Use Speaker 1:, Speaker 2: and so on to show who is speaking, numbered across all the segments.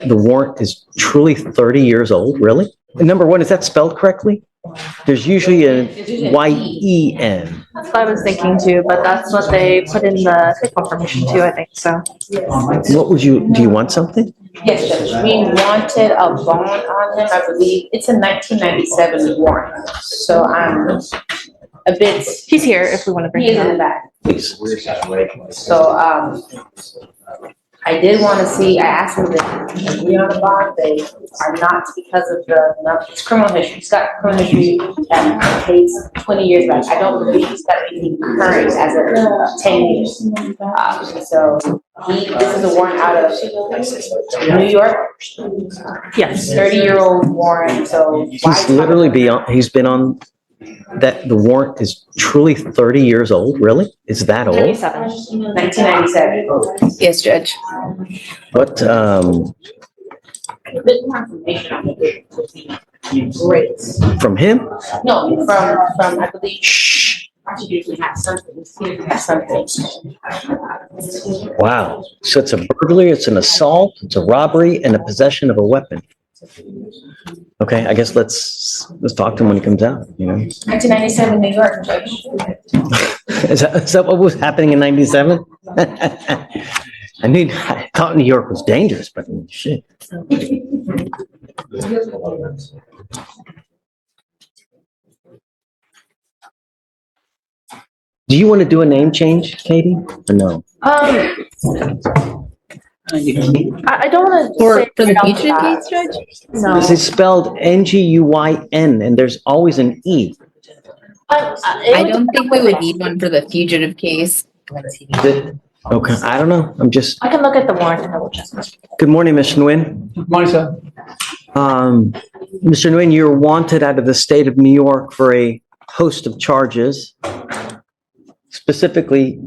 Speaker 1: The warrant is truly 30 years old, really? And number one, is that spelled correctly? There's usually a Y-E-N.
Speaker 2: That's what I was thinking too, but that's what they put in the confirmation too, I think, so.
Speaker 1: What would you, do you want something?
Speaker 3: Yes, Judge. We wanted a bond on him. I believe it's a 1997 warrant. So I'm a bit.
Speaker 2: He's here if we want to bring
Speaker 3: He is
Speaker 2: him
Speaker 3: in the
Speaker 2: up.
Speaker 3: back.
Speaker 1: Please.
Speaker 3: So I did want to see. I asked him to agree on the bond. They are not because of his criminal history. He's got criminal history that dates 20 years back. I don't believe he's got anything current as of 10 years. So this is a warrant out of New York.
Speaker 2: Yes.
Speaker 3: 30-year-old warrant. So
Speaker 1: He's literally he's been on, that the warrant is truly 30 years old, really? Is that old?
Speaker 3: 1997.
Speaker 4: Yes, Judge.
Speaker 1: What,
Speaker 3: Good confirmation on it. Great.
Speaker 1: from him?
Speaker 3: No, from I believe. I should usually have something.
Speaker 1: Wow. So it's a burglary, it's an assault, it's a robbery, and a possession of a weapon. Okay, I guess let's talk to him when he comes out, you know?
Speaker 3: 1997 New York, Judge.
Speaker 1: Is that what was happening in 97? I thought New York was dangerous, but shit. Do you want to do a name change, Katie, or no?
Speaker 2: I don't want to say.
Speaker 4: For the future case, Judge?
Speaker 2: No.
Speaker 1: This is spelled Nguyn, and there's always an E.
Speaker 4: I don't think we would need one for the fugitive case.
Speaker 1: Okay, I don't know.
Speaker 2: I can look at the warrant and double check.
Speaker 1: Good morning, Mr. Nguyen.
Speaker 5: Good morning, sir.
Speaker 1: Mr. Nguyen, you're wanted out of the state of New York for a host of charges, specifically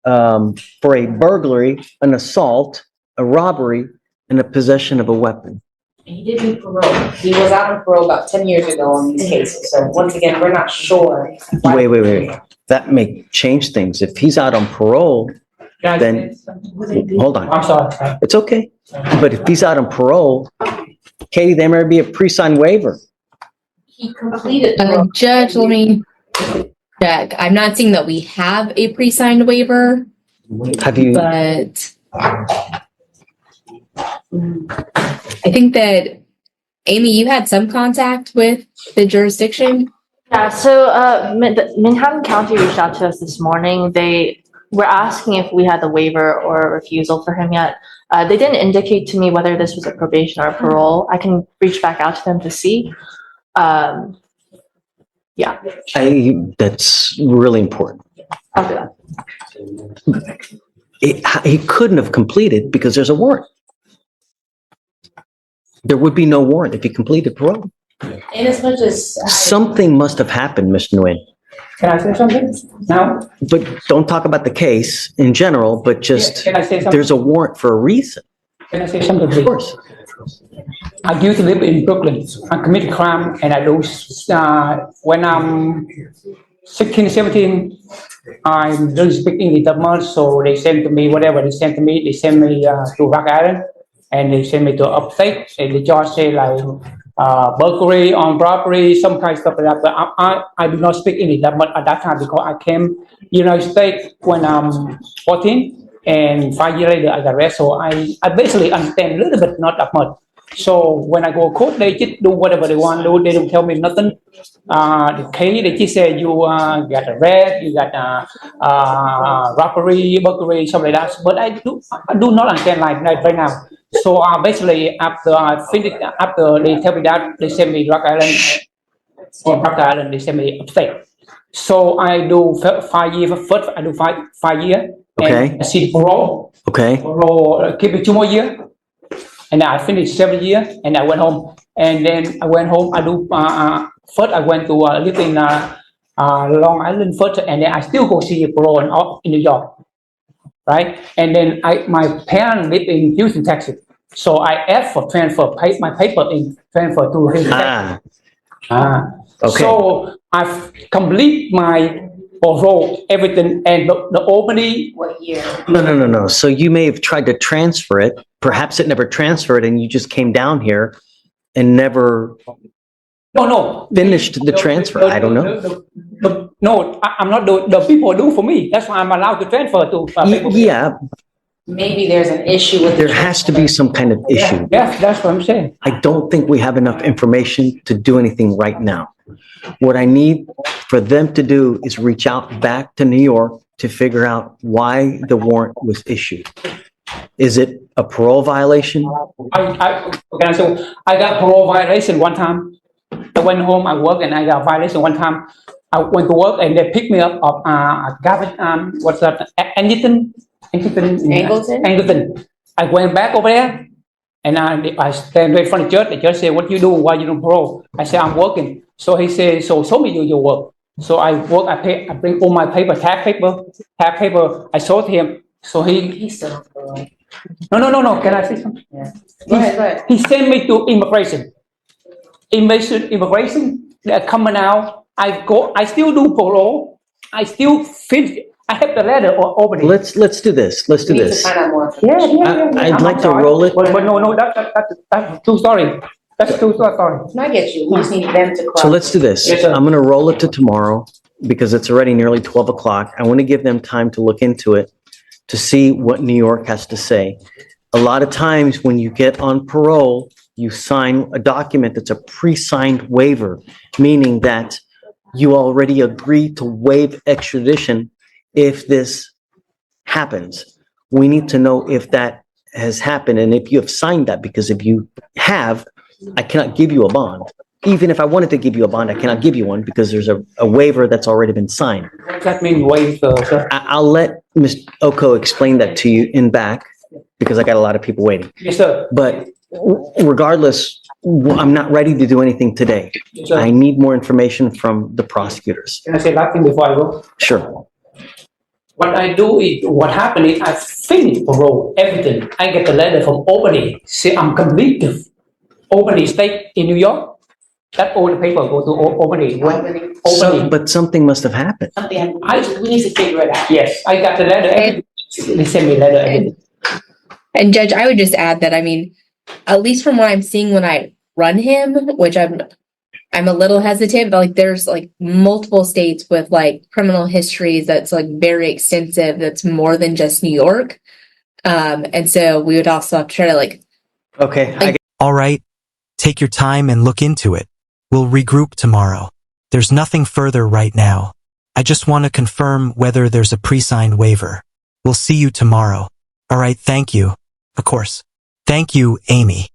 Speaker 1: for a burglary, an assault, a robbery, and a possession of a weapon.
Speaker 3: He did do parole. He was out on parole about 10 years ago on these cases. So once again, we're not sure.
Speaker 1: Wait. That may change things. If he's out on parole, then, hold on.
Speaker 5: I'm sorry.
Speaker 1: It's okay. But if he's out on parole, Katie, there may be a pre-signed waiver.
Speaker 3: He completed.
Speaker 4: Judge, let me check. I'm not seeing that we have a pre-signed waiver,
Speaker 1: Have you?
Speaker 4: but I think that, Amy, you had some contact with the jurisdiction?
Speaker 2: Yeah, so Manhattan County reached out to us this morning. They were asking if we had the waiver or a refusal for him yet. They didn't indicate to me whether this was a probation or a parole. I can reach back out to them to see. Yeah.
Speaker 1: That's really important.
Speaker 2: I'll do that.
Speaker 1: He couldn't have completed because there's a warrant. There would be no warrant if he completed parole.
Speaker 3: In as much as.
Speaker 1: Something must have happened, Mr. Nguyen.
Speaker 5: Can I say something now?
Speaker 1: But don't talk about the case in general, but just,
Speaker 5: Can I say something?
Speaker 1: there's a warrant for a reason.
Speaker 5: Can I say something?
Speaker 1: Of course.
Speaker 5: I used to live in Brooklyn. I committed crime and I lose, when I'm 16, 17, I don't speak English that much. So they send to me, whatever they send to me, they send me to Rock Island and they send me to upstate and they just say like, burglary, on robbery, some kind of stuff like that. But I do not speak English that much at that time because I came United States when I'm 14 and 5 years later I got arrested. So I basically understand a little bit, not that much. So when I go to court, they just do whatever they want to do. They don't tell me nothing. The case, they just say you got arrested, you got robbery, burglary, something like that. But I do not understand like that right now. So basically, after I finished, after they tell me that, they send me Rock Island. From Rock Island, they send me upstate. So I do 5 years. First, I do 5 years.
Speaker 1: Okay.
Speaker 5: And I see parole.
Speaker 1: Okay.
Speaker 5: Parole, keep it 2 more years. And I finished 7 years, and I went home. And then I went home. I do first. I went to live in Long Island first, and then I still go see parole in New York. Right, and then my parents live in Houston, Texas, so I asked for transfer, my paper in transfer to Houston, Texas.
Speaker 1: Okay.
Speaker 5: So I've complete my parole, everything, and the opening.
Speaker 3: What year?
Speaker 1: No. So you may have tried to transfer it Perhaps it never transferred and you just came down here and never
Speaker 5: No.
Speaker 1: finished the transfer. I don't know.
Speaker 5: No, I'm not the people do for me. That's why I'm allowed to transfer to.
Speaker 1: Yeah,
Speaker 3: Maybe there's an issue with.
Speaker 1: there has to be some kind of issue.
Speaker 5: Yes, that's what I'm saying.
Speaker 1: I don't think we have enough information to do anything right now. What I need for them to do is reach out back to New York to figure out why the warrant was issued. Is it a parole violation?
Speaker 5: I got parole violation one time. I went home, I worked, and I got violation one time. I went to work and they picked me up what's that? Angleton. I went back over there and I stand right in front of the judge. The judge said, "What you do? Why you do parole?" I said, "I'm working." So he said, "So show me your work." So I work. I bring all my paper, tab paper. I showed him. So
Speaker 3: He's still on parole.
Speaker 5: No. Can I say something?
Speaker 3: Yeah. Go ahead.
Speaker 5: He sent me to immigration. Immigration, they're coming out. I still do parole. I still finish. I have the letter over there.
Speaker 1: Let's do this. Let's do
Speaker 3: We need to
Speaker 1: this.
Speaker 3: find out more information.
Speaker 5: Yeah.
Speaker 1: I'd like to roll it.
Speaker 5: But no, that's too sorry. That's too sorry.
Speaker 3: No, I get you. We just need them to.
Speaker 1: So let's do this.
Speaker 5: Yes, sir.
Speaker 1: I'm going to roll it to tomorrow because it's already nearly 12 o'clock. I want to give them time to look into it, to see what New York has to say. A lot of times when you get on parole, you sign a document that's a pre-signed waiver, meaning that you already agree to waive extradition if this happens. We need to know if that has happened and if you have signed that, because if you have, I cannot give you a bond. Even if I wanted to give you a bond, I cannot give you one because there's a waiver that's already been signed.
Speaker 5: What does that mean, waive, sir?
Speaker 1: I'll let Ms. Oko explain that to you in back because I got a lot of people waiting.
Speaker 5: Yes, sir.
Speaker 1: But regardless, I'm not ready to do anything today.
Speaker 5: Yes, sir.
Speaker 1: I need more information from the prosecutors.
Speaker 5: Can I say last thing before I go?
Speaker 1: Sure.
Speaker 5: What I do is, what happened is I finished parole, everything. I get the letter from Albany, say I'm convicted. Albany State in New York. That all the paper go to Albany.
Speaker 1: So, but something must have happened.
Speaker 3: Something, we need to figure it out.
Speaker 5: Yes, I got the letter. They sent me a letter. Everything.
Speaker 4: And Judge, I would just add that, I mean, at least from what I'm seeing when I run him, which I'm a little hesitant, but like there's like multiple states with like criminal histories that's like very extensive, that's more than just New York. And so we would also have to try to like.
Speaker 1: Okay.
Speaker 6: All right. Take your time and look into it. We'll regroup tomorrow. There's nothing further right now. I just want to confirm whether there's a pre-signed waiver. We'll see you tomorrow. All right. Thank you. Of course. Thank you, Amy.